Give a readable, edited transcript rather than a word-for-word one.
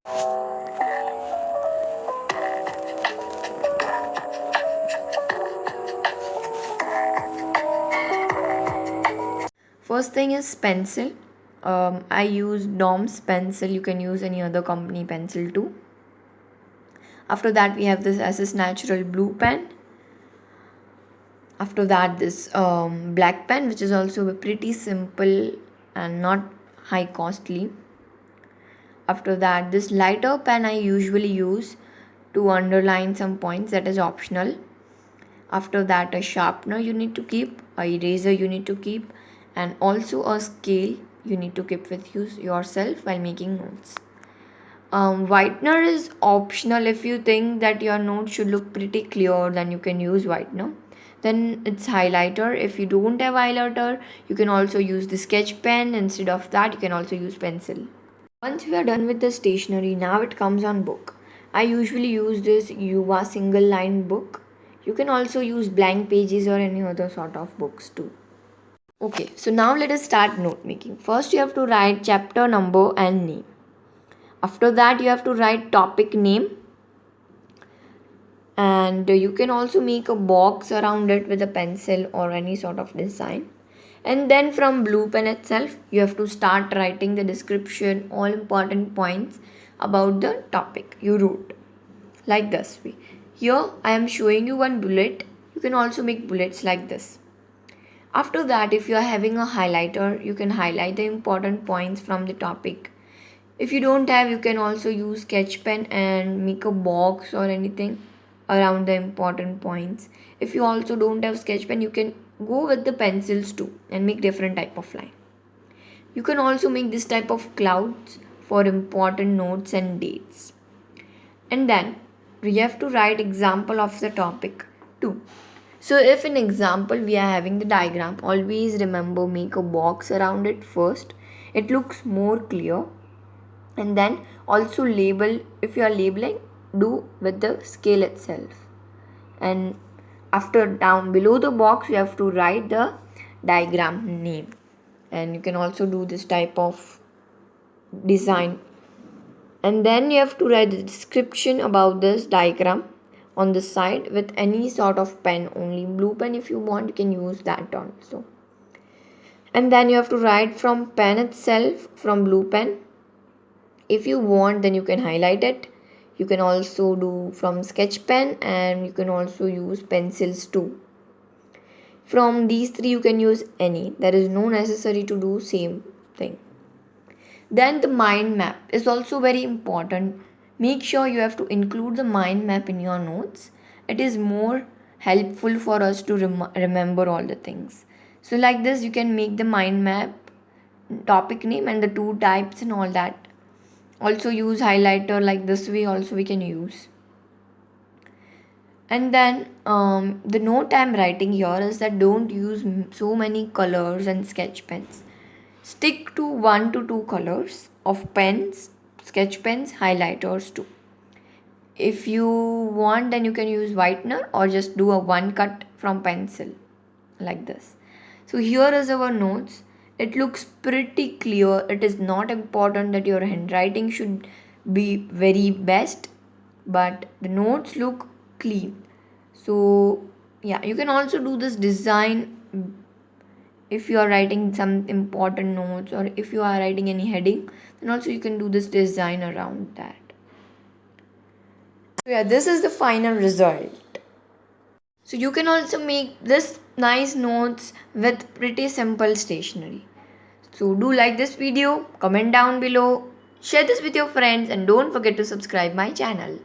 First thing is pencil. I use DOMS pencil. You can use any other company pencil too. After that, we have this SS Natural blue pen. After that, this black pen, which is also pretty simple and not high costly. After that, this lighter pen I usually use to underline some points, that is optional. After that, a sharpener you need to keep, a eraser you need to keep, and also a scale you need to keep with you yourself while making notes. Whitener is optional. If you think that your note should look pretty clear, then you can use whitener. Then it's highlighter. If you don't have highlighter, you can also use the sketch pen. Instead of that, you can also use pencil. Once we are done with the stationery, now it comes on book. I usually use this Yuva single line book. You can also use blank pages or any other sort of books too. Okay, so now let us start note making. First, you have to write chapter number and name. After that, you have to write topic name, and you can also make a box around it with a pencil or any sort of design. And then from blue pen itself, you have to start writing the description, all important points about the topic you wrote, like this way. Here I am showing you one bullet. You can also make bullets like this. After that, if you are having a highlighter, you can highlight the important points from the topic. If you don't have, you can also use sketch pen and make a box or anything around the important points. If you also don't have sketch pen, you can go with the pencils too and make different type of line. You can also make this type of clouds for important notes and dates. And then we have to write example of the topic too. So if in example we are having the diagram, always remember make a box around it first. It looks more clear. And then also label. If you are labeling, do with the scale itself. And after down below the box, you have to write the diagram name. And you can also do this type of design. And then you have to write the description about this diagram on the side with any sort of pen. Only blue pen, if you want, you can use that also. And then you have to write from pen itself, from blue pen. If you want, then you can highlight it. You can also do from sketch pen, and you can also use pencils too. From these three you can use any. There is no necessary to do same thing. Then the mind map is also very important. Make sure you have to include the mind map in your notes. It is more helpful for us to remember all the things. So like this you can make the mind map, topic name and the two types and all that. Also use highlighter, like this way also we can use. And then the note I'm writing here is that don't use so many colors and sketch pens. Stick to 1 to 2 colors of pens, sketch pens, highlighters too. If you want, then you can use whitener or just do a one cut from pencil like this. So here is our notes. It looks pretty clear. It is not important that your handwriting should be very best, but the notes look clean. So yeah, you can also do this design if you are writing some important notes, or if you are writing any heading, then also you can do this design around that. So yeah, this is the final result. So you can also make this nice notes with pretty simple stationery. So do like this video, comment down below, share this with your friends, and don't forget to subscribe my channel.